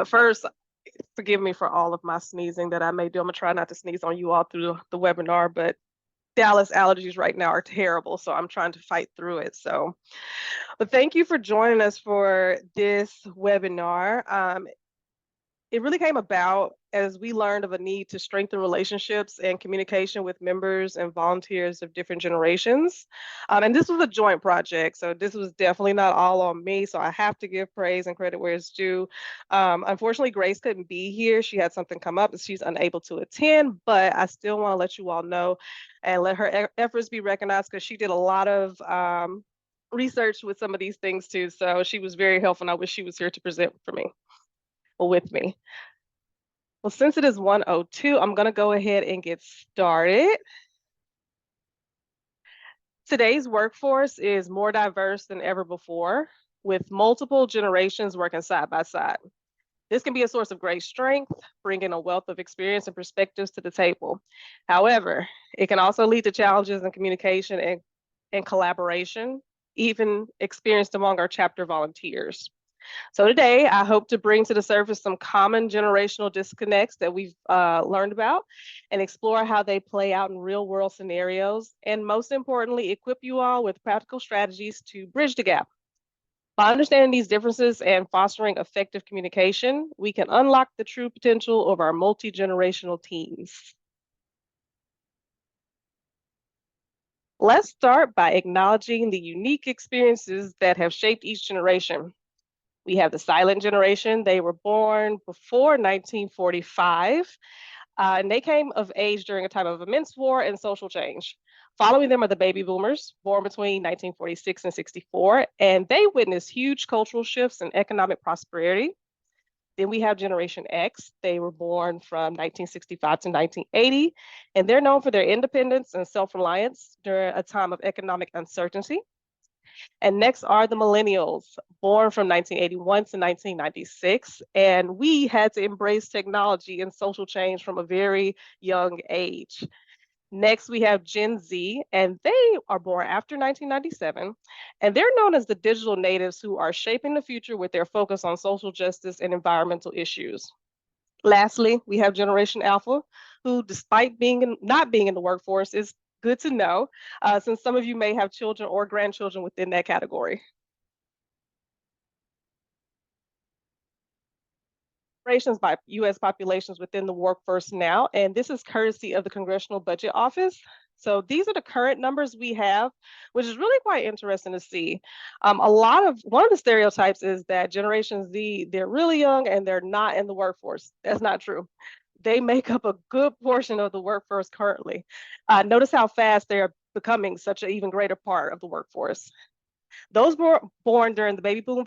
First, forgive me for all of my sneezing that I may do. I'm gonna try not to sneeze on you all through the webinar, but Dallas allergies right now are terrible, so I'm trying to fight through it. So, but thank you for joining us for this webinar. It really came about as we learned of a need to strengthen relationships and communication with members and volunteers of different generations. And this was a joint project, so this was definitely not all on me. So I have to give praise and credit where it's due. Unfortunately, Grace couldn't be here. She had something come up and she's unable to attend, but I still want to let you all know and let her efforts be recognized because she did a lot of research with some of these things too. So she was very helpful and I wish she was here to present for me or with me. Well, since it is 1:02, I'm going to go ahead and get started. Today's workforce is more diverse than ever before, with multiple generations working side by side. This can be a source of great strength, bringing a wealth of experience and perspectives to the table. However, it can also lead to challenges in communication and collaboration, even experienced among our chapter volunteers. So today, I hope to bring to the surface some common generational disconnects that we've learned about and explore how they play out in real world scenarios. And most importantly, equip you all with practical strategies to bridge the gap. By understanding these differences and fostering effective communication, we can unlock the true potential of our multi-generational teams. Let's start by acknowledging the unique experiences that have shaped each generation. We have the silent generation. They were born before 1945, and they came of age during a time of immense war and social change. Following them are the baby boomers, born between 1946 and 64, and they witnessed huge cultural shifts and economic prosperity. Then we have Generation X. They were born from 1965 to 1980, and they're known for their independence and self-reliance during a time of economic uncertainty. And next are the millennials, born from 1981 to 1996. And we had to embrace technology and social change from a very young age. Next, we have Gen Z, and they are born after 1997. And they're known as the digital natives who are shaping the future with their focus on social justice and environmental issues. Lastly, we have Generation Alpha, who, despite not being in the workforce, is good to know, since some of you may have children or grandchildren within that category. By U.S. populations within the workforce now, and this is courtesy of the Congressional Budget Office. So these are the current numbers we have, which is really quite interesting to see. One of the stereotypes is that Generation Z, they're really young and they're not in the workforce. That's not true. They make up a good portion of the workforce currently. Notice how fast they are becoming such an even greater part of the workforce. Those born during the baby boom,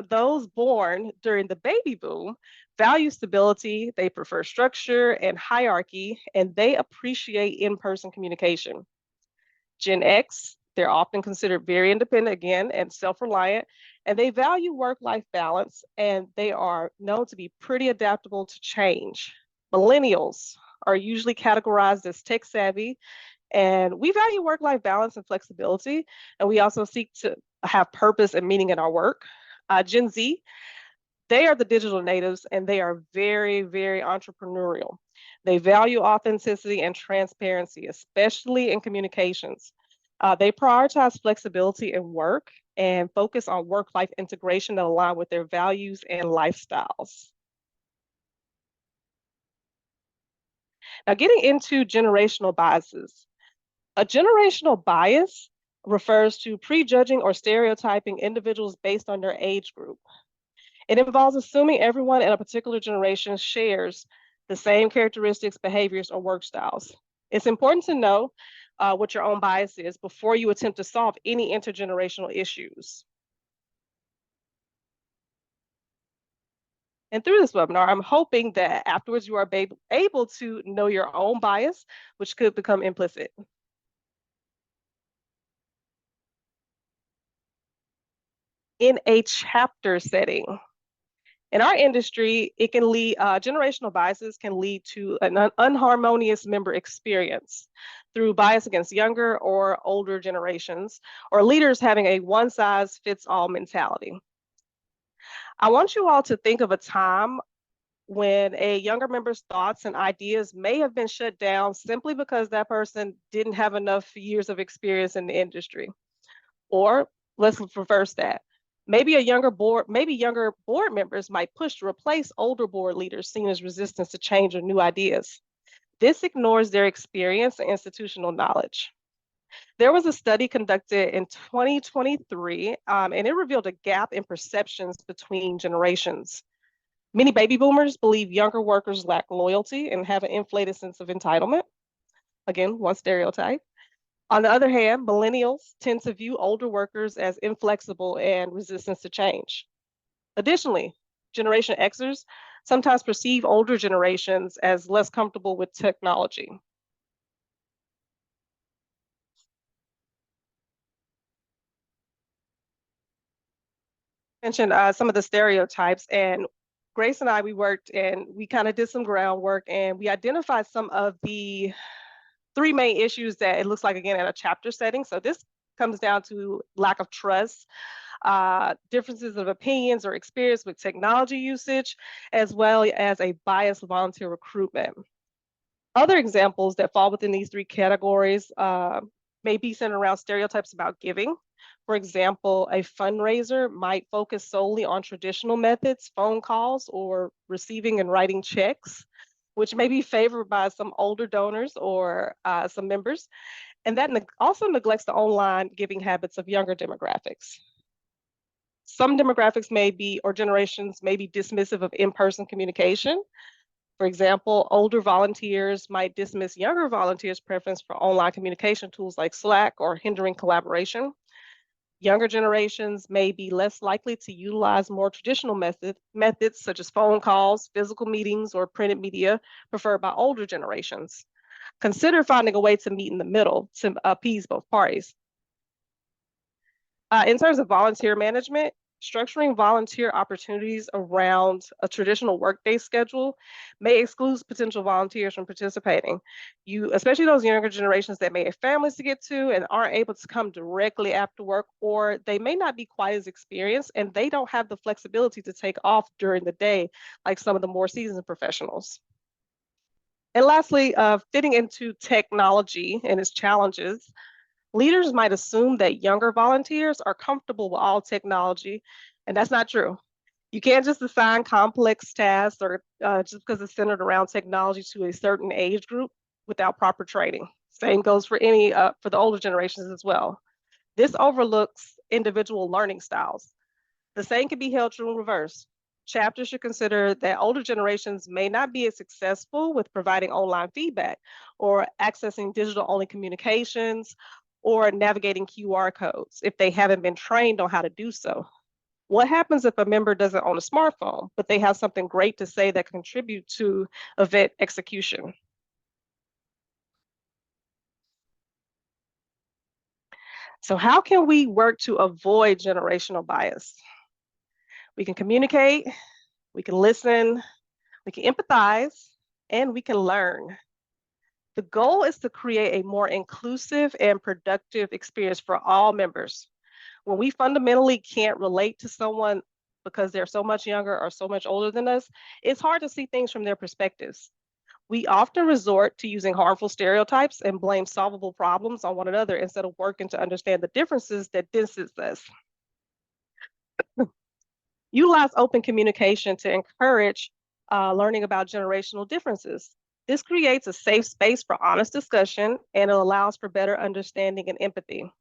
those born during the baby boom value stability, they prefer structure and hierarchy, and they appreciate in-person communication. Gen X, they're often considered very independent again and self-reliant, and they value work-life balance, and they are known to be pretty adaptable to change. Millennials are usually categorized as tech savvy, and we value work-life balance and flexibility, and we also seek to have purpose and meaning in our work. Gen Z, they are the digital natives, and they are very, very entrepreneurial. They value authenticity and transparency, especially in communications. They prioritize flexibility in work and focus on work-life integration that align with their values and lifestyles. Now, getting into generational biases. A generational bias refers to prejudging or stereotyping individuals based on their age group. It involves assuming everyone in a particular generation shares the same characteristics, behaviors, or work styles. It's important to know what your own bias is before you attempt to solve any intergenerational issues. And through this webinar, I'm hoping that afterwards you are able to know your own bias, which could become implicit. In a chapter setting, in our industry, it can lead, generational biases can lead to an unharmonious member experience through bias against younger or older generations, or leaders having a one-size-fits-all mentality. I want you all to think of a time when a younger member's thoughts and ideas may have been shut down simply because that person didn't have enough years of experience in the industry. Or let's reverse that. Maybe younger board members might push to replace older board leaders seen as resistance to change or new ideas. This ignores their experience and institutional knowledge. There was a study conducted in 2023, and it revealed a gap in perceptions between generations. Many baby boomers believe younger workers lack loyalty and have an inflated sense of entitlement. Again, one stereotype. On the other hand, millennials tend to view older workers as inflexible and resistant to change. Additionally, Generation Xers sometimes perceive older generations as less comfortable with technology. Mentioned some of the stereotypes, and Grace and I, we worked and we kind of did some groundwork and we identified some of the three main issues that it looks like, again, in a chapter setting. So this comes down to lack of trust, differences of opinions or experience with technology usage, as well as a biased volunteer recruitment. Other examples that fall within these three categories may be centered around stereotypes about giving. For example, a fundraiser might focus solely on traditional methods, phone calls, or receiving and writing checks, which may be favored by some older donors or some members. And that also neglects the online giving habits of younger demographics. Some demographics may be, or generations may be dismissive of in-person communication. For example, older volunteers might dismiss younger volunteers' preference for online communication tools like Slack or hindering collaboration. Younger generations may be less likely to utilize more traditional methods such as phone calls, physical meetings, or printed media preferred by older generations. Consider finding a way to meet in the middle to appease both parties. In terms of volunteer management, structuring volunteer opportunities around a traditional workday schedule may exclude potential volunteers from participating. Especially those younger generations that may have families to get to and aren't able to come directly after work, or they may not be quite as experienced and they don't have the flexibility to take off during the day like some of the more seasoned professionals. And lastly, fitting into technology and its challenges. Leaders might assume that younger volunteers are comfortable with all technology, and that's not true. You can't just assign complex tasks or just because it's centered around technology to a certain age group without proper training. Same goes for for the older generations as well. This overlooks individual learning styles. The same can be held true in reverse. Chapters should consider that older generations may not be as successful with providing online feedback or accessing digital only communications or navigating QR codes if they haven't been trained on how to do so. What happens if a member doesn't own a smartphone, but they have something great to say that contribute to event execution? So how can we work to avoid generational bias? We can communicate, we can listen, we can empathize, and we can learn. The goal is to create a more inclusive and productive experience for all members. When we fundamentally can't relate to someone because they're so much younger or so much older than us, it's hard to see things from their perspectives. We often resort to using harmful stereotypes and blame solvable problems on one another instead of working to understand the differences that distance us. Utilize open communication to encourage learning about generational differences. This creates a safe space for honest discussion and it allows for better understanding and empathy.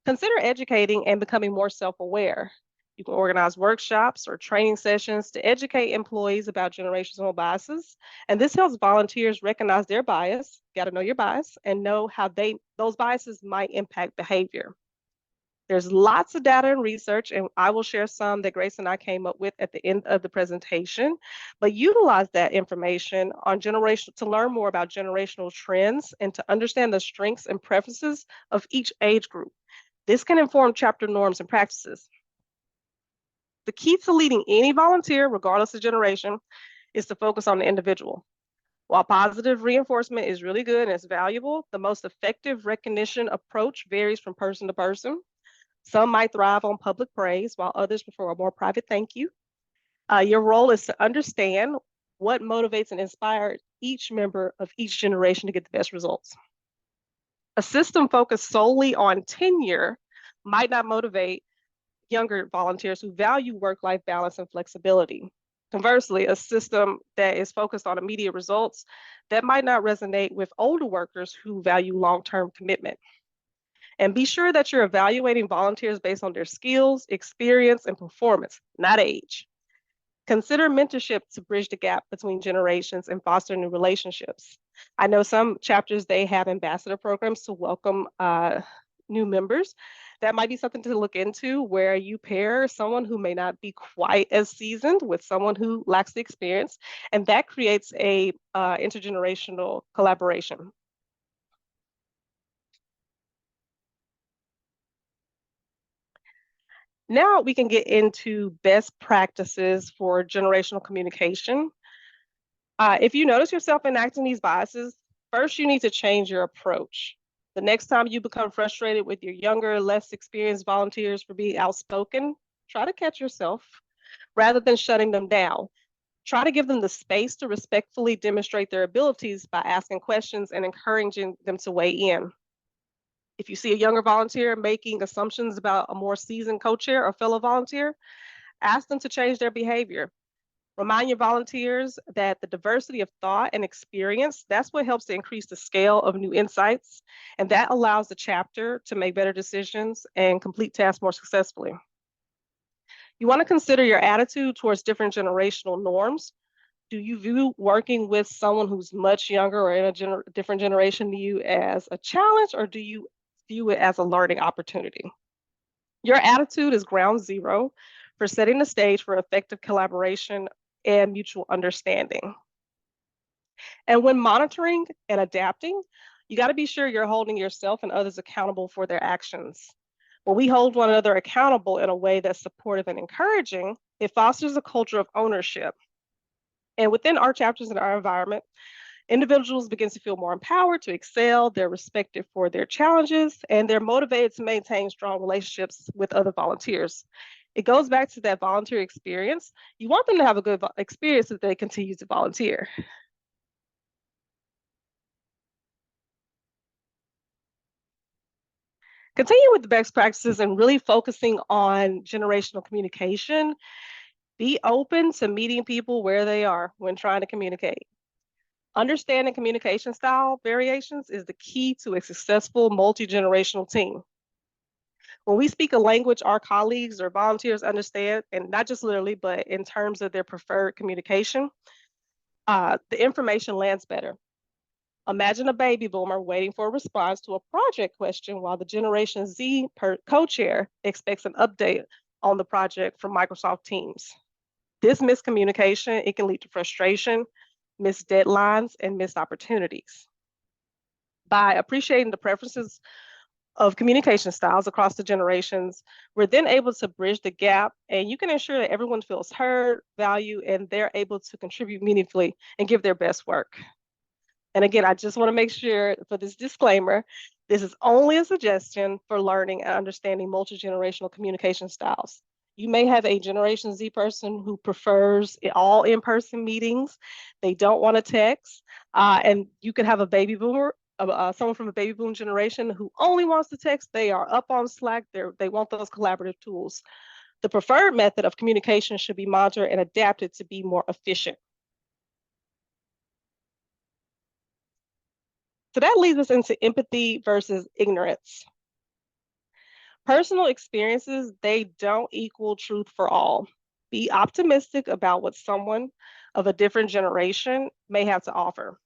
Consider educating and becoming more self-aware. You can organize workshops or training sessions to educate employees about generational biases. And this helps volunteers recognize their bias, got to know your bias, and know how those biases might impact behavior. There's lots of data and research, and I will share some that Grace and I came up with at the end of the presentation, but utilize that information on to learn more about generational trends and to understand the strengths and preferences of each age group. This can inform chapter norms and practices. The key to leading any volunteer, regardless of generation, is to focus on the individual. While positive reinforcement is really good and it's valuable, the most effective recognition approach varies from person to person. Some might thrive on public praise, while others prefer a more private thank you. Your role is to understand what motivates and inspires each member of each generation to get the best results. A system focused solely on tenure might not motivate younger volunteers who value work-life balance and flexibility. Conversely, a system that is focused on immediate results that might not resonate with older workers who value long-term commitment. And be sure that you're evaluating volunteers based on their skills, experience, and performance, not age. Consider mentorship to bridge the gap between generations and foster new relationships. I know some chapters, they have ambassador programs to welcome new members. That might be something to look into, where you pair someone who may not be quite as seasoned with someone who lacks the experience, and that creates a intergenerational collaboration. Now we can get into best practices for generational communication. If you notice yourself enacting these biases, first you need to change your approach. The next time you become frustrated with your younger, less experienced volunteers for being outspoken, try to catch yourself rather than shutting them down. Try to give them the space to respectfully demonstrate their abilities by asking questions and encouraging them to weigh in. If you see a younger volunteer making assumptions about a more seasoned co-chair or fellow volunteer, ask them to change their behavior. Remind your volunteers that the diversity of thought and experience, that's what helps to increase the scale of new insights, and that allows the chapter to make better decisions and complete tasks more successfully. You want to consider your attitude towards different generational norms. Do you view working with someone who's much younger or in a different generation to you as a challenge, or do you view it as a learning opportunity? Your attitude is ground zero for setting the stage for effective collaboration and mutual understanding. And when monitoring and adapting, you got to be sure you're holding yourself and others accountable for their actions. When we hold one another accountable in a way that's supportive and encouraging, it fosters a culture of ownership. And within our chapters and our environment, individuals begin to feel more empowered to excel, they're respected for their challenges, and they're motivated to maintain strong relationships with other volunteers. It goes back to that volunteer experience. You want them to have a good experience if they continue to volunteer. Continue with the best practices and really focusing on generational communication. Be open to meeting people where they are when trying to communicate. Understanding communication style variations is the key to a successful multi-generational team. When we speak a language our colleagues or volunteers understand, and not just literally, but in terms of their preferred communication, the information lands better. Imagine a baby boomer waiting for a response to a project question while the Generation Z co-chair expects an update on the project from Microsoft Teams. This miscommunication, it can lead to frustration, missed deadlines, and missed opportunities. By appreciating the preferences of communication styles across the generations, we're then able to bridge the gap, and you can ensure that everyone feels heard, valued, and they're able to contribute meaningfully and give their best work. And again, I just want to make sure for this disclaimer, this is only a suggestion for learning and understanding multi-generational communication styles. You may have a Generation Z person who prefers all in-person meetings. They don't want to text. And you could have a baby boomer, someone from a baby boom generation who only wants to text. They are up on Slack. They want those collaborative tools. The preferred method of communication should be monitored and adapted to be more efficient. So that leads us into empathy versus ignorance. Personal experiences, they don't equal truth for all. Be optimistic about what someone of a different generation may have to offer.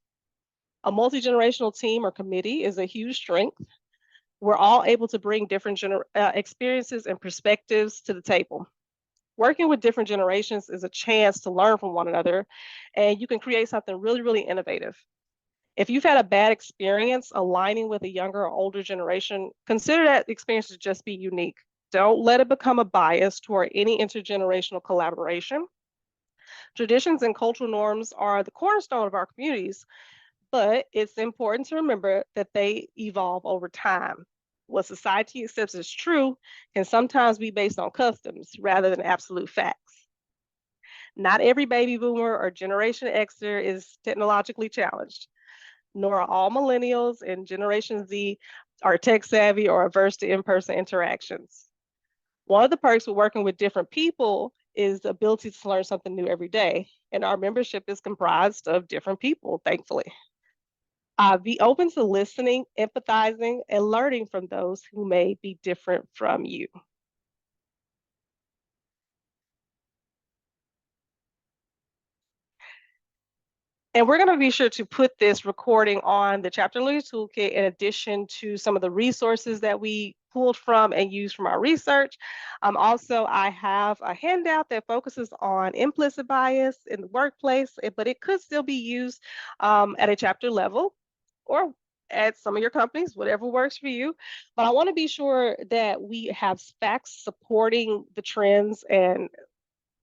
A multi-generational team or committee is a huge strength. We're all able to bring different experiences and perspectives to the table. Working with different generations is a chance to learn from one another, and you can create something really, really innovative. If you've had a bad experience aligning with a younger or older generation, consider that experience to just be unique. Don't let it become a bias toward any intergenerational collaboration. Traditions and cultural norms are the cornerstone of our communities, but it's important to remember that they evolve over time. what society accepts as true can sometimes be based on customs rather than absolute facts. Not every baby boomer or Generation Xer is technologically challenged, nor are all millennials and Generation Z are tech savvy or averse to in-person interactions. One of the perks with working with different people is the ability to learn something new every day. And our membership is comprised of different people, thankfully. Be open to listening, empathizing, and learning from those who may be different from you. And we're going to be sure to put this recording on the Chapter Leader Toolkit in addition to some of the resources that we pulled from and used from our research. Also, I have a handout that focuses on implicit bias in the workplace, but it could still be used at a chapter level or at some of your companies, whatever works for you. But I want to be sure that we have facts supporting the trends and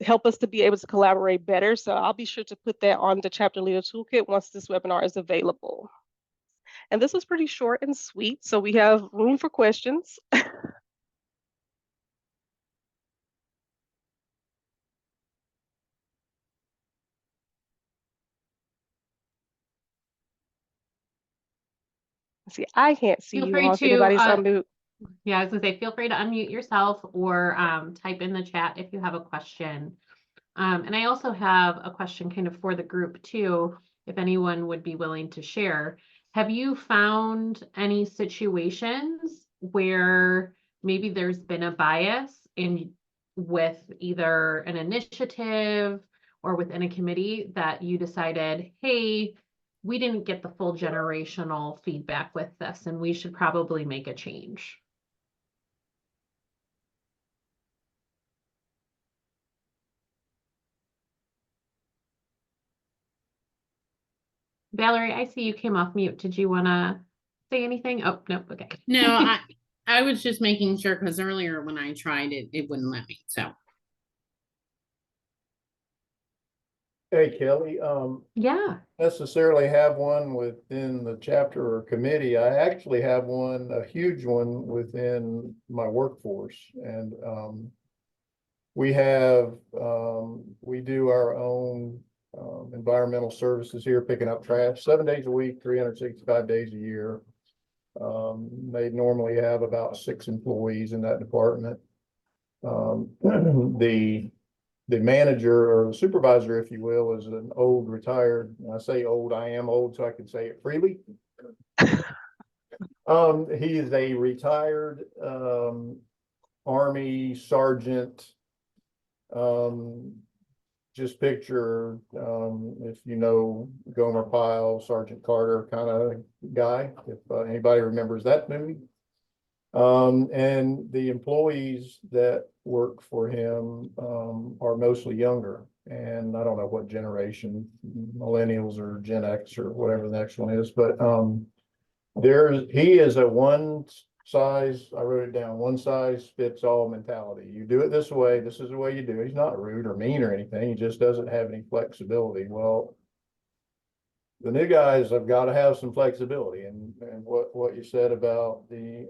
help us to be able to collaborate better. So I'll be sure to put that on the Chapter Leader Toolkit once this webinar is available. And this was pretty short and sweet, so we have room for questions. See, I can't see Feel you free all if to, anybody's unmute. Yeah, I was gonna say, feel free to unmute yourself or type in the chat if you have a question. And I also have a question kind of for the group too, if anyone would be willing to share. Have you found any situations where maybe there's been a bias in with either an initiative or within a committee that you decided, hey, we didn't get the full generational feedback with this and we should probably make a change? Valerie, I see you came off mute. Did you want to say anything? Oh, no. Okay. No, I was just making sure because earlier when I tried it, it wouldn't let me. So. Hey, Kelly, Yeah. necessarily have one within the chapter or committee. I actually have one, a huge one within my workforce. And we have, we do our own environmental services here, picking up trash 7 days a week, 365 days a year. They normally have about 6 employees in that department. The manager or the supervisor, if you will, is an old retired, and I say old, I am old, so I can say it freely. He is a retired Army sergeant. Just picture, if you know Gomer Pyle, Sergeant Carter kind of guy, if anybody remembers that movie. And the employees that work for him are mostly younger. And I don't know what generation, millennials or Gen X or whatever the next one is, but he is a one size, I wrote it down, one size fits all mentality. You do it this way, this is the way you do it. He's not rude or mean or anything. He just doesn't have any flexibility. Well, the new guys have got to have some flexibility, and what you said about the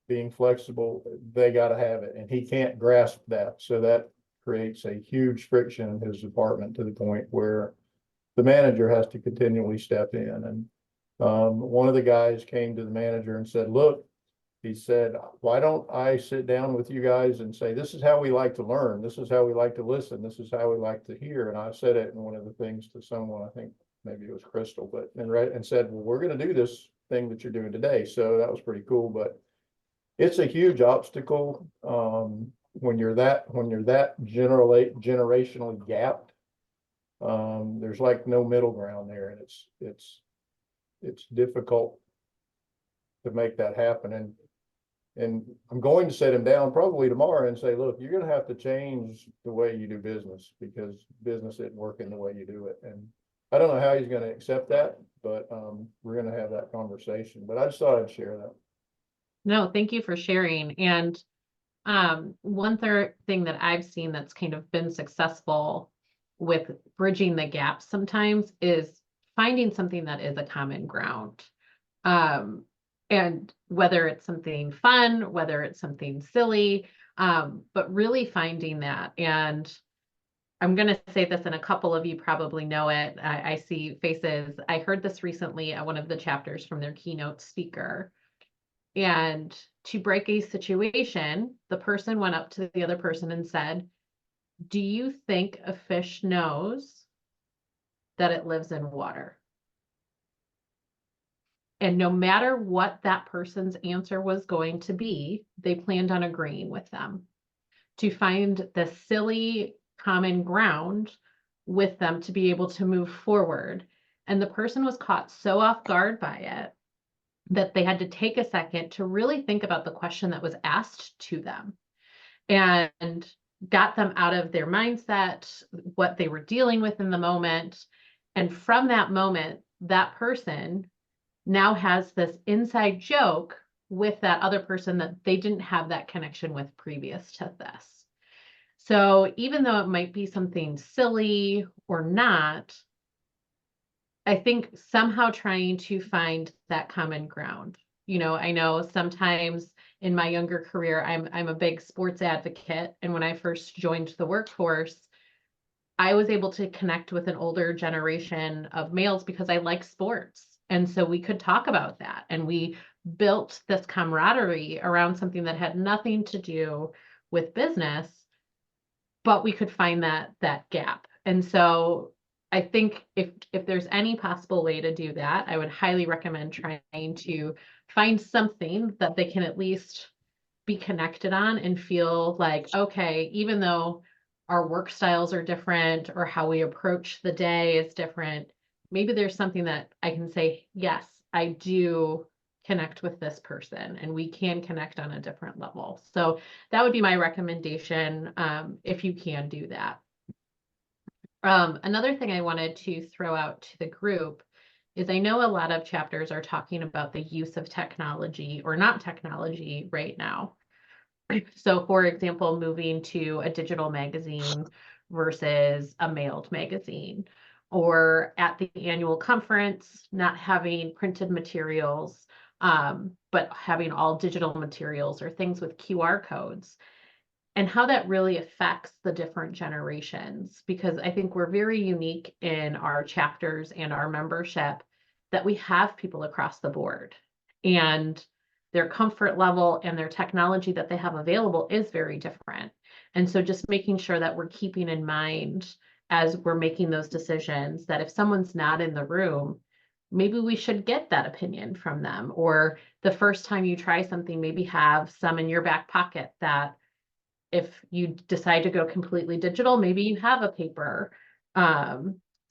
being flexible, they got to have it, and he can't grasp that. So that creates a huge friction in his department to the point where the manager has to continually step in. And one of the guys came to the manager and said, look, he said, why don't I sit down with you guys and say, this is how we like to learn. This is how we like to listen. This is how we like to hear. And I said it in one of the things to someone, I think maybe it was Crystal, but and said, well, we're going to do this thing that you're doing today. So that was pretty cool, but it's a huge obstacle when you're that generationally gapped. There's like no middle ground there, and it's difficult to make that happen. And I'm going to set him down probably tomorrow and say, look, you're going to have to change the way you do business because business isn't working the way you do it. And I don't know how he's going to accept that, but we're going to have that conversation. But I just thought I'd share that. No, thank you for sharing. And one thing that I've seen that's kind of been successful with bridging the gap sometimes is finding something that is a common ground. And whether it's something fun, whether it's something silly, but really finding that. And I'm going to say this, and a couple of you probably know it. I see faces. I heard this recently at one of the chapters from their keynote speaker. And to break a situation, the person went up to the other person and said, "Do you think a fish knows that it lives in water?" And no matter what that person's answer was going to be, they planned on agreeing with them to find the silly common ground with them to be able to move forward. And the person was caught so off guard by it that they had to take a second to really think about the question that was asked to them and got them out of their mindset, what they were dealing with in the moment. And from that moment, that person now has this inside joke with that other person that they didn't have that connection with previous to this. So even though it might be something silly or not, I think somehow trying to find that common ground. I know sometimes in my younger career, I'm a big sports advocate. And when I first joined the workforce, I was able to connect with an older generation of males because I like sports. And so we could talk about that. And we built this camaraderie around something that had nothing to do with business, but we could find that gap. And so I think if there's any possible way to do that, I would highly recommend trying to find something that they can at least be connected on and feel like, okay, even though our work styles are different or how we approach the day is different, maybe there's something that I can say, yes, I do connect with this person and we can connect on a different level. So that would be my recommendation, if you can do that. Another thing I wanted to throw out to the group is I know a lot of chapters are talking about the use of technology or not technology right now. So for example, moving to a digital magazine versus a mailed magazine, or at the annual conference, not having printed materials, but having all digital materials or things with QR codes, and how that really affects the different generations. Because I think we're very unique in our chapters and our membership that we have people across the board. And their comfort level and their technology that they have available is very different. And so just making sure that we're keeping in mind as we're making those decisions that if someone's not in the room, maybe we should get that opinion from them. Or the first time you try something, maybe have some in your back pocket that if you decide to go completely digital, maybe you have a paper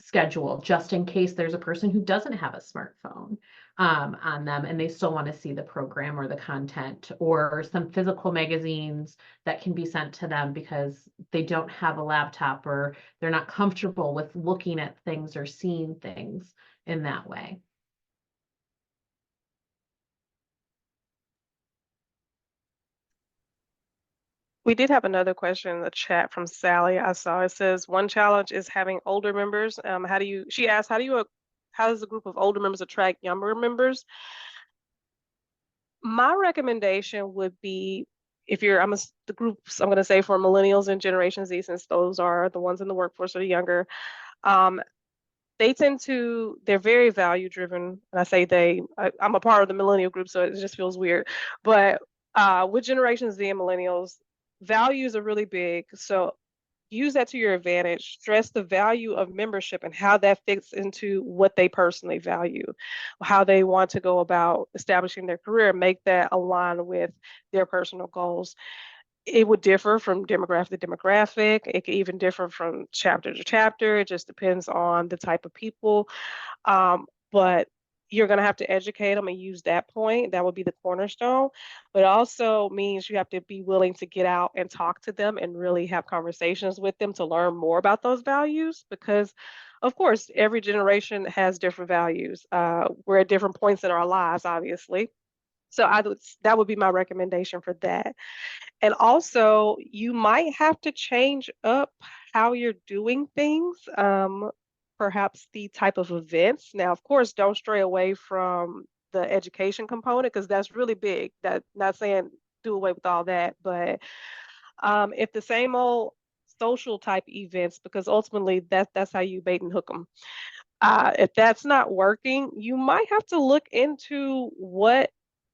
schedule just in case there's a person who doesn't have a smartphone on them and they still want to see the program or the content, or some physical magazines that can be sent to them because they don't have a laptop or they're not comfortable with looking at things or seeing things in that way. We did have another question in the chat from Sally. I saw it says one challenge is having older members. She asked, how does a group of older members attract younger members? My recommendation would be, if you're, the groups I'm going to say for millennials and Generation Z, since those are the ones in the workforce or the younger, they're very value driven. And I say I'm a part of the millennial group, so it just feels weird. But with Generation Z and millennials, values are really big. So use that to your advantage. Stress the value of membership and how that fits into what they personally value, how they want to go about establishing their career, make that align with their personal goals. It would differ from demographic to demographic. It could even differ from chapter to chapter. It just depends on the type of people. But you're going to have to educate them and use that point. That would be the cornerstone. But it also means you have to be willing to get out and talk to them and really have conversations with them to learn more about those values. Because, of course, every generation has different values. We're at different points in our lives, obviously. So that would be my recommendation for that. And also, you might have to change up how you're doing things, perhaps the type of events. Now, of course, don't stray away from the education component, because that's really big. That, not saying do away with all that, but if the same old social type events, because ultimately that's how you bait and hook them. If that's not working, you might have to look into what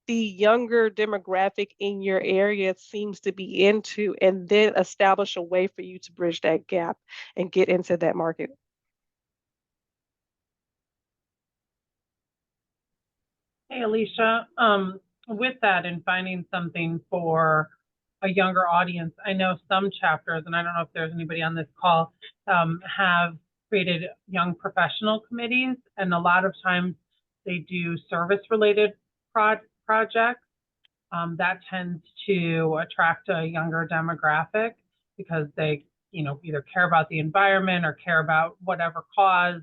the younger demographic in your area seems to be into, and then establish a way for you to bridge that gap and get into that market. Hey, Alicia, with that and finding something for a younger audience, I know some chapters, and I don't know if there's anybody on this call, have created young professional committees, and a lot of times they do service-related projects. That tends to attract a younger demographic because they, either care about the environment or care about whatever cause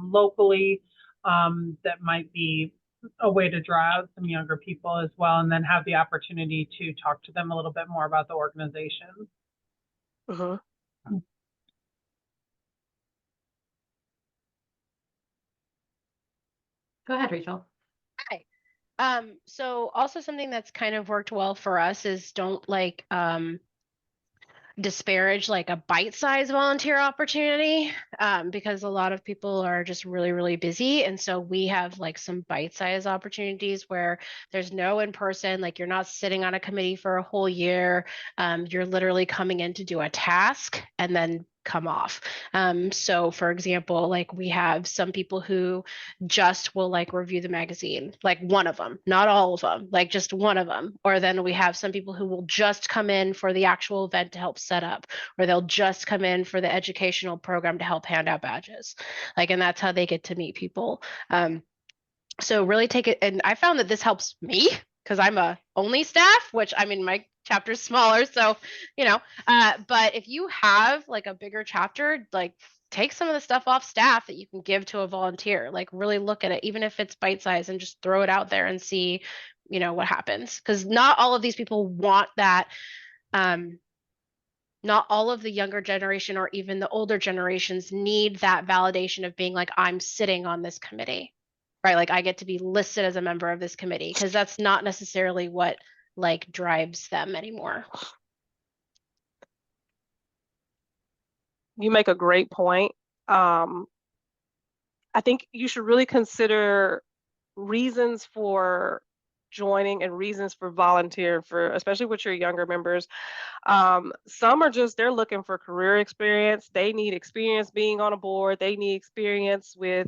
locally. That might be a way to draw out some younger people as well, and then have the opportunity to talk to them a little bit more about the organization. Uh-huh. Go ahead, Rachel. Hi. So also something that's kind of worked well for us is don't disparage like a bite-sized volunteer opportunity, because a lot of people are just really, really busy. And so we have like some bite-sized opportunities where there's no in-person, like you're not sitting on a committee for a whole year. You're literally coming in to do a task and then come off. So for example, like we have some people who just will like review the magazine, like one of them, not all of them, like just one of them. Or then we have some people who will just come in for the actual event to help set up, or they'll just come in for the educational program to help hand out badges. Like, and that's how they get to meet people. So really take it, and I found that this helps me because I'm a only staff, which I mean, my chapter's smaller, so but if you have like a bigger chapter, like take some of the stuff off staff that you can give to a volunteer. Like really look at it, even if it's bite size, and just throw it out there and see, what happens. Because not all of these people want that. Not all of the younger generation or even the older generations need that validation of being like, I'm sitting on this committee, right? Like I get to be listed as a member of this committee, because that's not necessarily what like drives them anymore. You make a great point. I think you should really consider reasons for joining and reasons for volunteer, for especially with your younger members. Some are just, they're looking for career experience. They need experience being on a board. They need experience with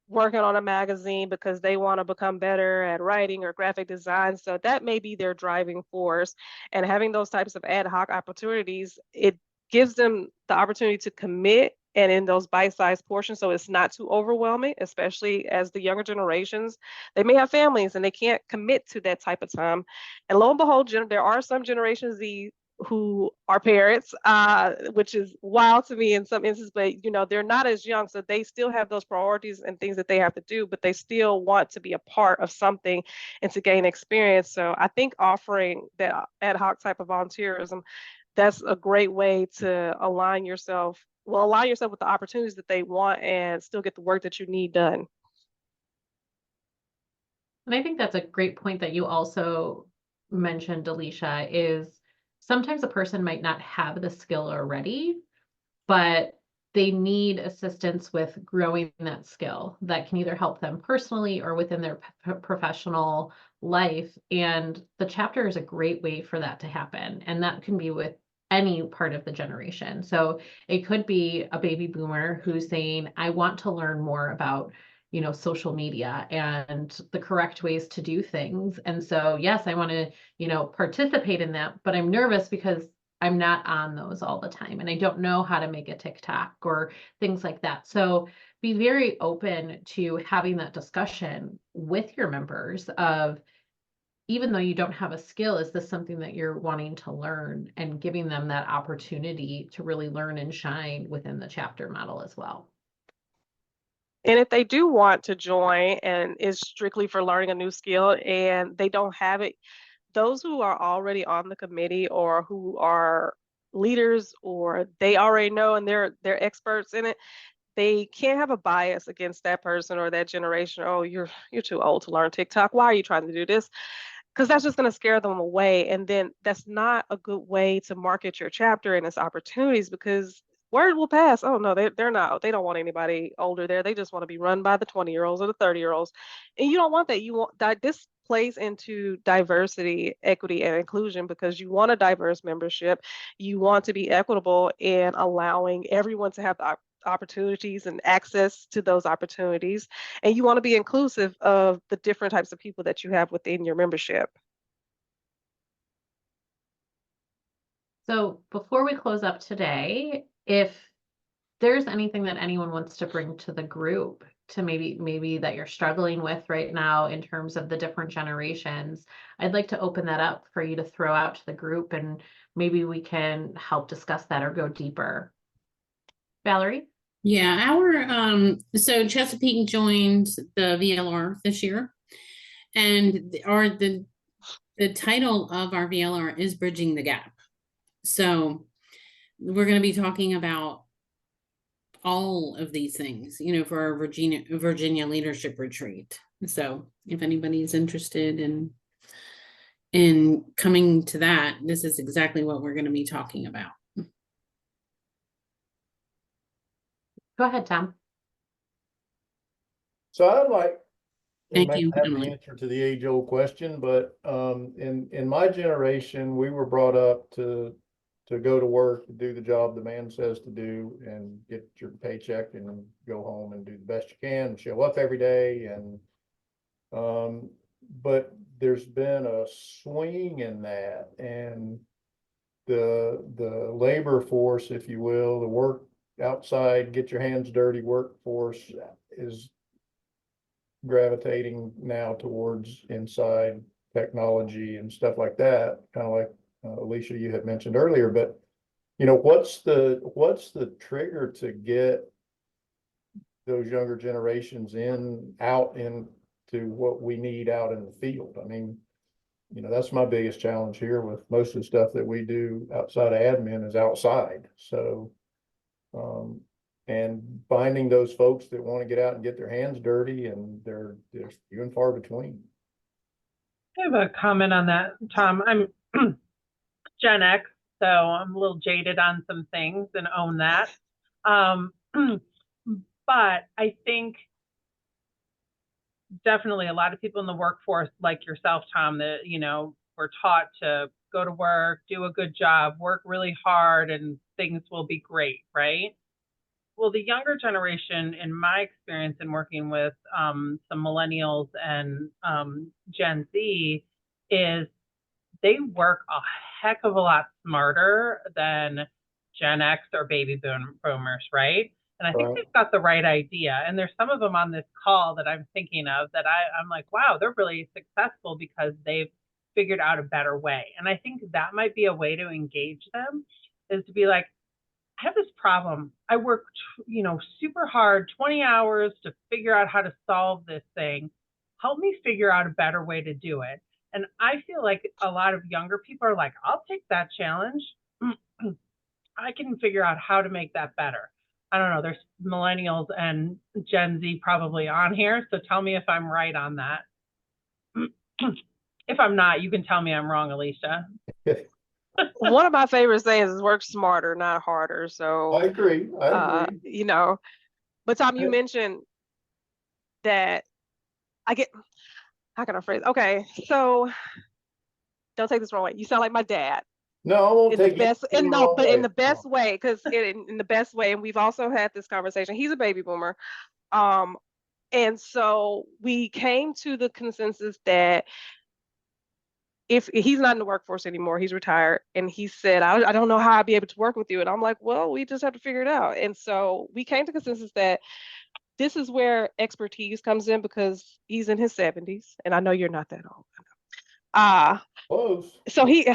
working on a magazine because they want to become better at writing or graphic design. So that may be their driving force. And having those types of ad hoc opportunities, it gives them the opportunity to commit, and in those bite-sized portions, so it's not too overwhelming, especially as the younger generations, they may have families and they can't commit to that type of time. And lo and behold, there are some Generations Z who are parents, which is wild to me in some instances, but they're not as young, so they still have those priorities and things that they have to do, but they still want to be a part of something and to gain experience. So I think offering that ad hoc type of volunteerism, that's a great way to align yourself with the opportunities that they want and still get the work that you need done. And I think that's a great point that you also mentioned, Alicia, is sometimes a person might not have the skill already, but they need assistance with growing that skill that can either help them personally or within their professional life. And the chapter is a great way for that to happen. And that can be with any part of the generation. So it could be a baby boomer who's saying, I want to learn more about social media and the correct ways to do things. And so, yes, I want to, participate in that, but I'm nervous because I'm not on those all the time and I don't know how to make a TikTok or things like that. So be very open to having that discussion with your members of, even though you don't have a skill, is this something that you're wanting to learn, and giving them that opportunity to really learn and shine within the chapter model as well. And if they do want to join and is strictly for learning a new skill and they don't have it, those who are already on the committee or who are leaders or they already know and they're experts in it, they can't have a bias against that person or that generation. Oh, you're too old to learn TikTok. Why are you trying to do this? Because that's just going to scare them away. And then that's not a good way to market your chapter and its opportunities, because word will pass. Oh no, they're not. They don't want anybody older there. They just want to be run by the 20-year-olds or the 30-year-olds. And you don't want that. You want that. This plays into diversity, equity, and inclusion, because you want a diverse membership. You want to be equitable in allowing everyone to have the opportunities and access to those opportunities, and you want to be inclusive of the different types of people that you have within your membership. So before we close up today, if there's anything that anyone wants to bring to the group, to maybe that you're struggling with right now in terms of the different generations, I'd like to open that up for you to throw out to the group, and maybe we can help discuss that or go deeper. Valerie? Yeah, so Chesapeake joined the VLR this year, and the title of our VLR is Bridging the Gap. So we're going to be talking about all of these things, for our Virginia leadership retreat. So if anybody's interested in coming to that, this is exactly what we're going to be talking about. Go ahead, Tom. So I'd like, it Thank might you, have the Emily. answer to the age-old question, but in my generation, we were brought up to go to work, to do the job the man says to do, and get your paycheck and go home and do the best you can and show up every day. And but there's been a swing in that, and the labor force, if you will, the work outside, get your hands dirty workforce is gravitating now towards inside technology and stuff like that, kind of like Alicia, you had mentioned earlier. But what's the trigger to get those younger generations out into what we need out in the field? I mean, that's my biggest challenge here with most of the stuff that we do outside of admin is outside. So and finding those folks that want to get out and get their hands dirty, and they're few and far between. I have a comment on that, Tom. I'm Gen X, so I'm a little jaded on some things and own that. But I think definitely a lot of people in the workforce, like yourself, Tom, that, were taught to go to work, do a good job, work really hard, and things will be great, right? Well, the younger generation, in my experience in working with some millennials and Gen Z, is they work a heck of a lot smarter than Gen X or baby boomers, right? And I think Right. they've got the right idea. And there's some of them on this call that I'm thinking of that I'm like, wow, they're really successful because they've figured out a better way. And I think that might be a way to engage them, is to be like, I have this problem. I work, super hard, 20 hours to figure out how to solve this thing. Help me figure out a better way to do it. And I feel like a lot of younger people are like, I'll take that challenge. I can figure out how to make that better. I don't know. There's millennials and Gen Z probably on here. So tell me if I'm right on that. If I'm not, you can tell me I'm wrong, Alicia. One of my favorite sayings is work smarter, not harder. So I agree. but Tom, you mentioned that how can I phrase? Okay, so don't take this wrong way. You sound like my dad. No, I won't In the take best, it and no, but in the wrong best way, because in the best way, and we've also had this conversation. He's a baby boomer, and so we came to the consensus that if he's not in the workforce anymore, he's retired, and he said, I don't know how I'd be able to work with you. And I'm like, well, we just have to figure it out. And so we came to consensus that this is where expertise comes in, because he's in his 70s, and I know you're not that old. Close. So he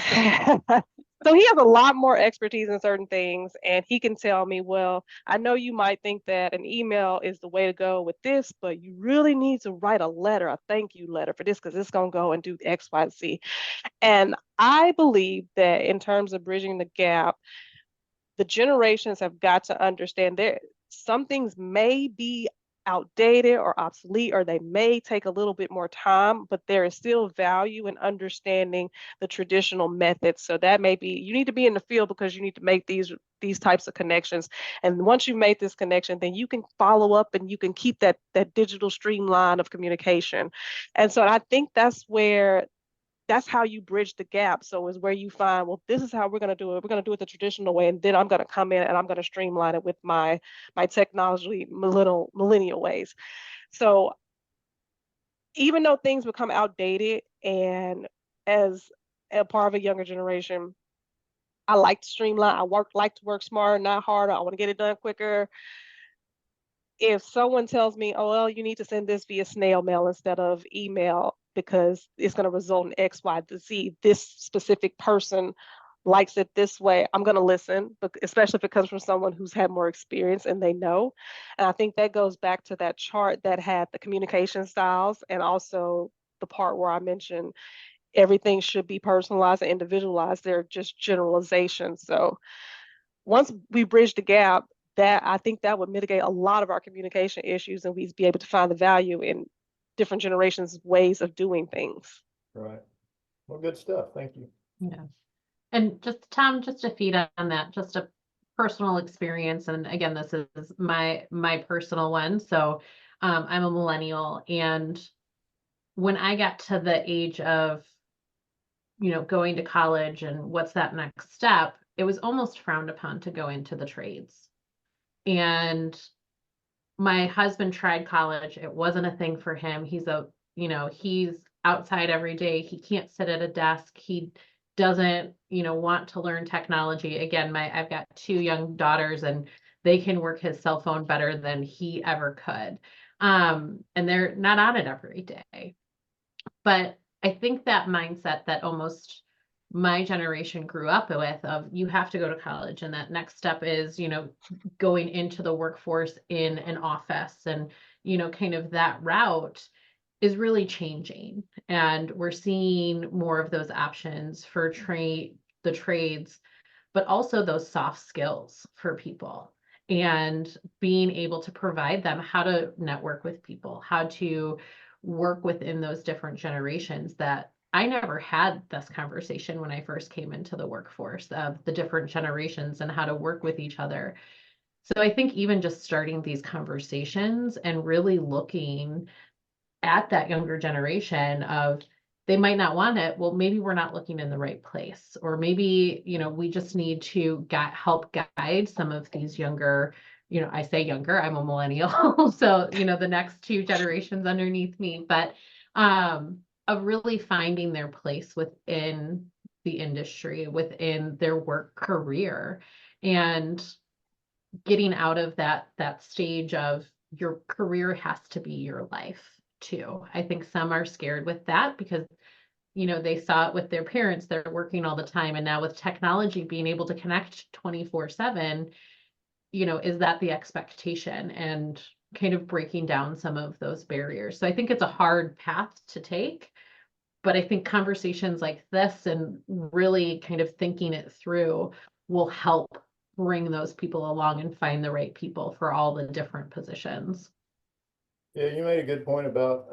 so he has a lot more expertise in certain things, and he can tell me, well, I know you might think that an email is the way to go with this, but you really need to write a thank you letter for this, because it's going to go and do X, Y, Z. And I believe that in terms of bridging the gap, the generations have got to understand some things may be outdated or obsolete, or they may take a little bit more time, but there is still value in understanding the traditional methods. So that may be, you need to be in the field because you need to make these types of connections. And once you've made this connection, then you can follow up and you can keep that digital streamline of communication. And so I think that's how you bridge the gap. So is where you find, well, this is how we're going to do it. We're going to do it the traditional way, and then I'm going to come in and I'm going to streamline it with my technology millennial ways. So even though things become outdated, and as a part of a younger generation, I like to streamline. Like to work smarter, not harder. I want to get it done quicker. If someone tells me, oh, well, you need to send this via snail mail instead of email because it's going to result in X, Y, Z, this specific person likes it this way, I'm going to listen, but especially if it comes from someone who's had more experience and they know. And I think that goes back to that chart that had the communication styles, and also the part where I mentioned everything should be personalized and individualized. They're just generalizations. So once we bridge the gap, that I think that would mitigate a lot of our communication issues, and we'd be able to find the value in different generations' ways of doing things. Right. Well, good stuff. Thank you. Yeah. And just Tom, just to feed on that, just a personal experience. And again, this is my personal one. So I'm a millennial, and when I got to the age of, going to college and what's that next step, it was almost frowned upon to go into the trades. And my husband tried college. It wasn't a thing for him. He's outside every day. He can't sit at a desk. He doesn't, want to learn technology. Again, I've got 2 young daughters, and they can work his cell phone better than he ever could. And they're not on it every day. But I think that mindset that almost my generation grew up with, of you have to go to college, and that next step is, going into the workforce in an office, and, kind of that route is really changing. And we're seeing more of those options for the trades, but also those soft skills for people, and being able to provide them how to network with people, how to work within those different generations. That I never had this conversation when I first came into the workforce, of the different generations and how to work with each other. So I think even just starting these conversations and really looking at that younger generation of, they might not want it. Well, maybe we're not looking in the right place, or maybe, we just need to help guide some of these younger, I say younger, I'm a millennial. So, the next 2 generations underneath me, but, of really finding their place within the industry, within their work career, and getting out of that stage of your career has to be your life too. I think some are scared with that because, they saw it with their parents, they're working all the time. And now with technology, being able to connect 24/7, is that the expectation, and kind of breaking down some of those barriers. So I think it's a hard path to take, but I think conversations like this and really kind of thinking it through will help bring those people along and find the right people for all the different positions. Yeah, you made a good point about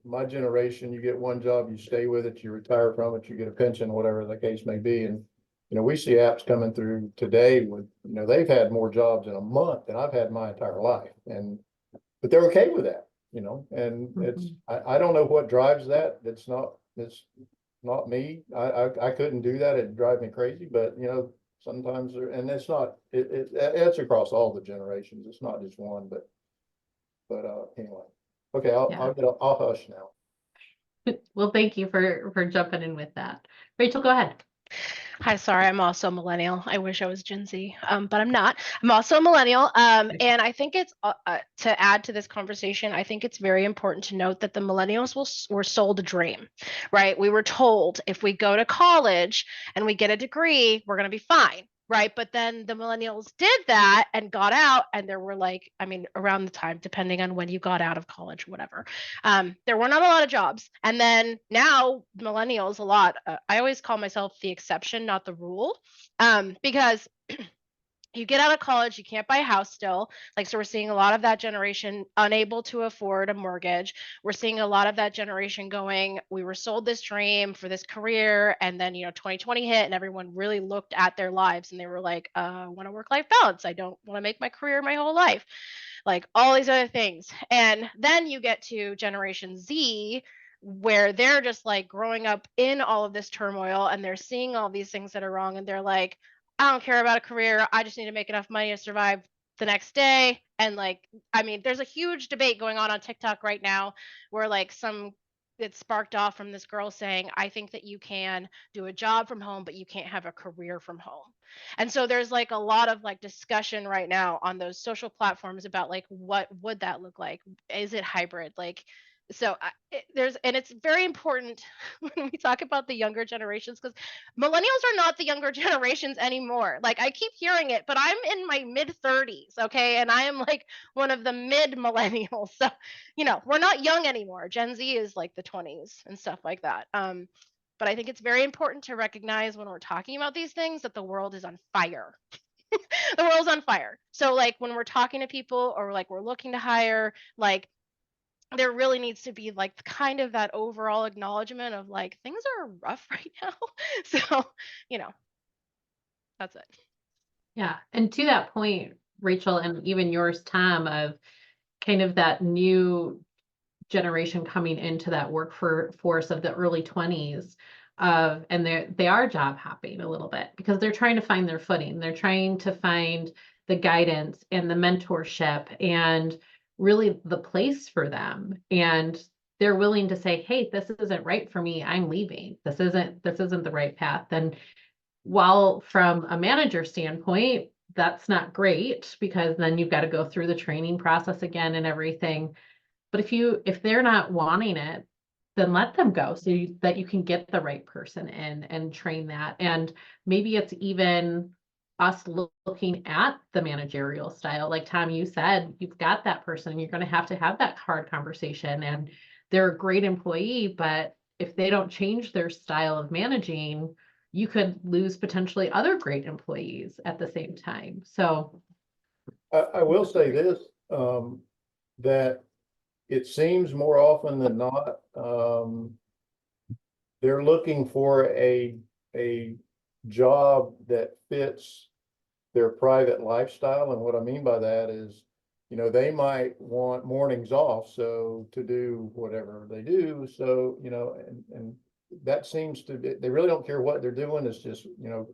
my generation. You get one job, you stay with it, you retire from it, you get a pension, whatever the case may be. And we see apps coming through today with, they've had more jobs in a month than I've had my entire life, but they're okay with that, and it's I don't know what drives that. It's not me. I couldn't do that. It'd drive me crazy. But sometimes and it's not. It's across all the generations. It's not just one. But anyway. Okay, I'll hush now. Well, thank you for jumping in with that. Rachel, go ahead. Hi, sorry, I'm also a millennial. I wish I was Gen Z, but I'm not. I'm also a millennial. And I think it's to add to this conversation, I think it's very important to note that the millennials were sold a dream, right? We were told if we go to college and we get a degree, we're going to be fine. Right. But then the millennials did that and got out, and there were around the time, depending on when you got out of college, whatever, there were not a lot of jobs. And then now millennials, a lot, I always call myself the exception, not the rule, because You get out of college, you can't buy a house still. Like, so we're seeing a lot of that generation unable to afford a mortgage. We're seeing a lot of that generation going, we were sold this dream for this career. And then, 2020 hit and everyone really looked at their lives and they were like, I want a work-life balance. I don't want to make my career my whole life. Like all these other things. And then you get to Generation Z, where they're just like growing up in all of this turmoil and they're seeing all these things that are wrong. And they're like, I don't care about a career. I just need to make enough money to survive the next day. And like, I mean, there's a huge debate going on TikTok right now where like it sparked off from this girl saying, I think that you can do a job from home, but you can't have a career from home. And so there's like a lot of like discussion right now on those social platforms about like, what would that look like? Is it hybrid? Like, so it's very important when we talk about the younger generations, because millennials are not the younger generations anymore. Like I keep hearing it, but I'm in my mid 30s, okay, and I am like one of the mid millennials. So we're not young anymore. Gen Z is like the 20s and stuff like that. But I think it's very important to recognize when we're talking about these things that the world is on fire. The world's on fire. So like when we're talking to people or like we're looking to hire, like there really needs to be like kind of that overall acknowledgement of like things are rough right now. So, that's it. Yeah. And to that point, Rachel, and even yours, Tom, of kind of that new generation coming into that workforce of the early 20s and they are job hopping a little bit because they're trying to find their footing. They're trying to find the guidance and the mentorship and really the place for them. And they're willing to say, hey, this isn't right for me. I'm leaving. This isn't the right path. And while from a manager standpoint, that's not great because then you've got to go through the training process again and everything. But if they're not wanting it, then let them go so that you can get the right person in and train that. And maybe it's even us looking at the managerial style. Like Tom, you said, you've got that person, you're going to have that hard conversation and they're a great employee, but if they don't change their style of managing, you could lose potentially other great employees at the same time. So I will say this, that it seems more often than not, they're looking for a job that fits their private lifestyle. And what I mean by that is, they might want mornings off, so to do whatever they do. So, and that seems to be, they really don't care what they're doing. It's just,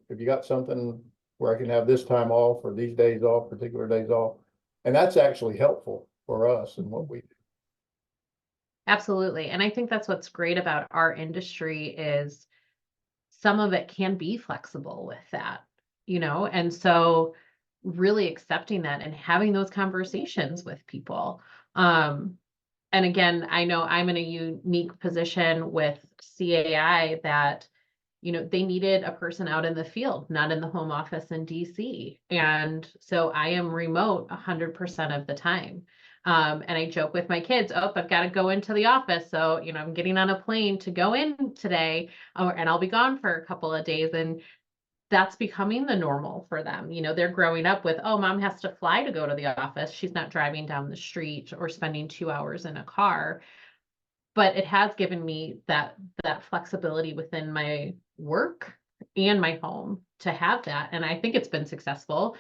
if you got something where I can have this time off or these days off, particular days off. And that's actually helpful for us and what we do. absolutely. And I think that's what's great about our industry is some of it can be flexible with that, and so really accepting that and having those conversations with people. And again, I know I'm in a unique position with CAI that, they needed a person out in the field, not in the home office in DC. And so I am remote 100% of the time. And I joke with my kids, I've got to go into the office. So, I'm getting on a plane to go in today, and I'll be gone for a couple of days. And that's becoming the normal for them. They're growing up with, mom has to fly to go to the office. She's not driving down the street or spending 2 hours in a car. But it has given me that flexibility within my work and my home to have that. And I think it's been successful.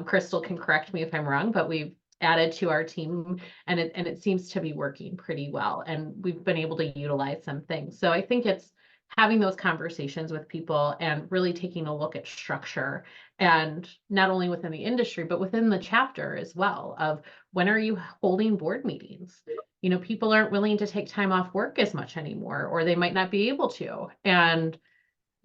Crystal can correct me if I'm wrong, but we've added to our team and it seems to be working pretty well. And we've been able to utilize some things. So I think it's having those conversations with people and really taking a look at structure, and not only within the industry, but within the chapter as well, of when are you holding board meetings? People aren't willing to take time off work as much anymore, or they might not be able to. And,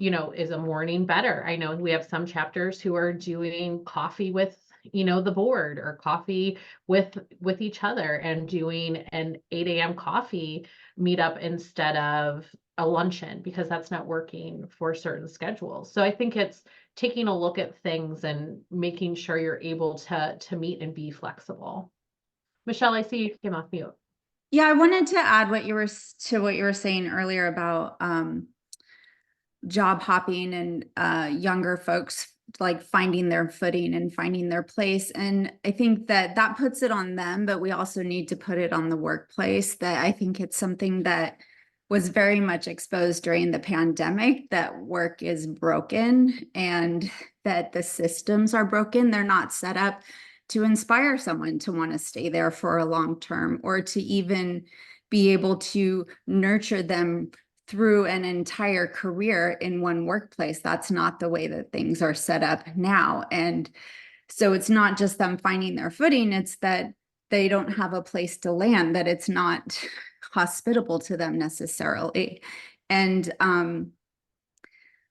is a morning better? I know we have some chapters who are doing coffee with, the board, or coffee with each other, and doing an 8 a.m. coffee meetup instead of a luncheon, because that's not working for certain schedules. So I think it's taking a look at things and making sure you're able to meet and be flexible. Michelle, I see you came off mute. Yeah, I wanted to add what you were saying earlier about job hopping and younger folks like finding their footing and finding their place. And I think that that puts it on them, but we also need to put it on the workplace. That I think it's something that was very much exposed during the pandemic, that work is broken and that the systems are broken. They're not set up to inspire someone to want to stay there for a long term, or to even be able to nurture them through an entire career in one workplace. That's not the way that things are set up now. And so it's not just them finding their footing, it's that they don't have a place to land, that it's not hospitable to them necessarily. And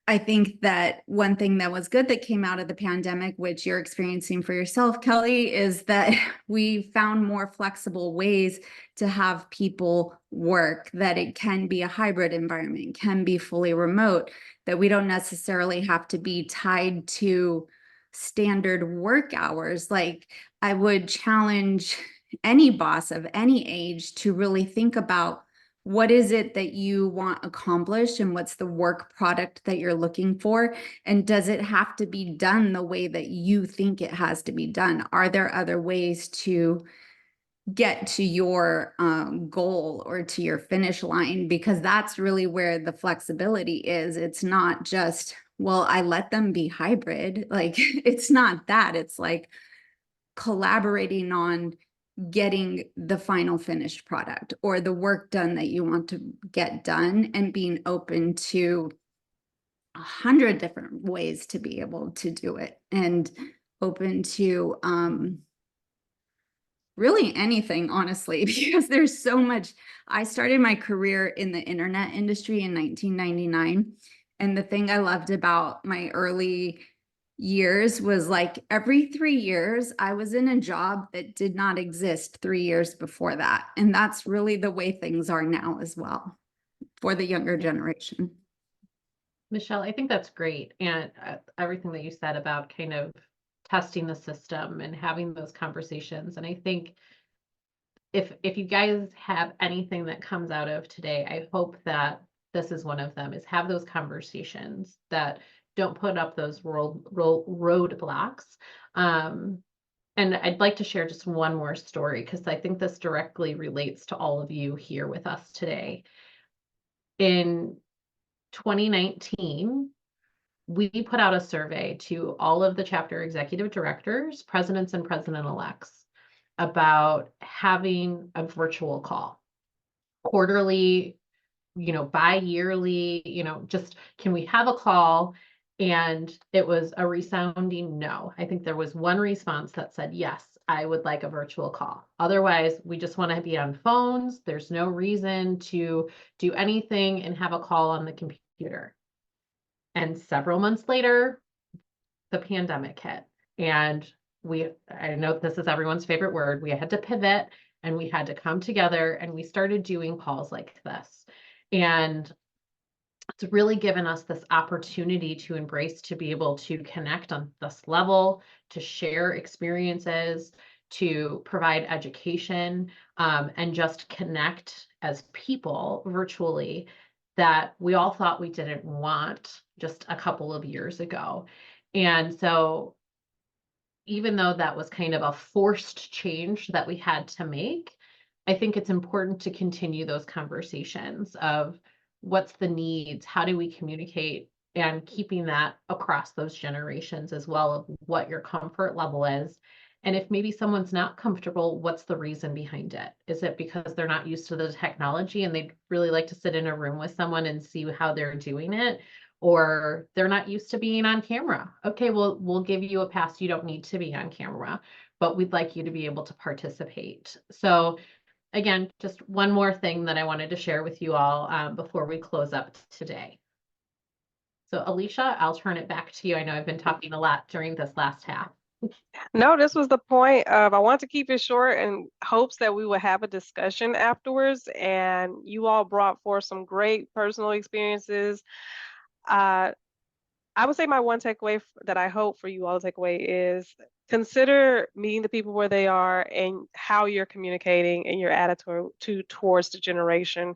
I think that one thing that was good that came out of the pandemic, which you're experiencing for yourself, Kelly, is that we found more flexible ways to have people work, that it can be a hybrid environment, can be fully remote, that we don't necessarily have to be tied to standard work hours. Like, I would challenge any boss of any age to really think about, what is it that you want accomplished and what's the work product that you're looking for? And does it have to be done the way that you think it has to be done? Are there other ways to get to your goal or to your finish line? Because that's really where the flexibility is. It's not just, well, I let them be hybrid. Like, it's not that. It's like collaborating on getting the final finished product or the work done that you want to get done, and being open to 100 different ways to be able to do it, and open to really anything, honestly, because there's so much. I started my career in the internet industry in 1999, and the thing I loved about my early years was, like, every 3 years I was in a job that did not exist 3 years before that. And that's really the way things are now as well for the younger generation. Michelle, I think that's great. And everything that you said about kind of testing the system and having those conversations. And I think if you guys have anything that comes out of today, I hope that this is one of them, is have those conversations that don't put up those roadblocks. And I'd like to share just one more story, because I think this directly relates to all of you here with us today. In 2019, we put out a survey to all of the chapter executive directors, presidents, and president-elects about having a virtual call quarterly, bi-yearly, just, can we have a call? And it was a resounding no. I think there was one response that said, yes, I would like a virtual call. Otherwise, we just want to be on phones. There's no reason to do anything and have a call on the computer. And several months later, the pandemic hit. And I know this is everyone's favorite word, we had to pivot, and we had to come together, and we started doing calls like this. And it's really given us this opportunity to embrace, to be able to connect on this level, to share experiences, to provide education, and just connect as people virtually, that we all thought we didn't want just a couple of years ago. And so even though that was kind of a forced change that we had to make, I think it's important to continue those conversations of what's the needs, how do we communicate, and keeping that across those generations as well, of what your comfort level is. And if maybe someone's not comfortable, what's the reason behind it? Is it because they're not used to the technology and they'd really like to sit in a room with someone and see how they're doing it? Or they're not used to being on camera? Okay, well, we'll give you a pass. You don't need to be on camera, but we'd like you to be able to participate. So again, just one more thing that I wanted to share with you all before we close up today. So Alicia, I'll turn it back to you. I know I've been talking a lot during this last half. No, this was the point of, I want to keep it short in hopes that we would have a discussion afterwards, and you all brought forth some great personal experiences. I would say my one takeaway that I hope for you all to take away is, consider meeting the people where they are and how you're communicating and your attitude towards the generation.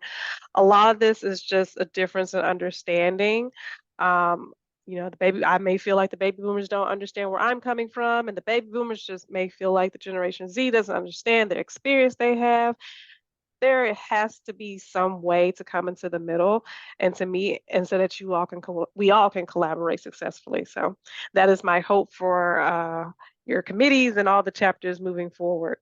A lot of this is just a difference in understanding. I may feel like the baby boomers don't understand where I'm coming from, and the baby boomers just may feel like the Generation Z doesn't understand the experience they have. There has to be some way to come into the middle and to meet, and so that we all can collaborate successfully. So that is my hope for your committees and all the chapters moving forward.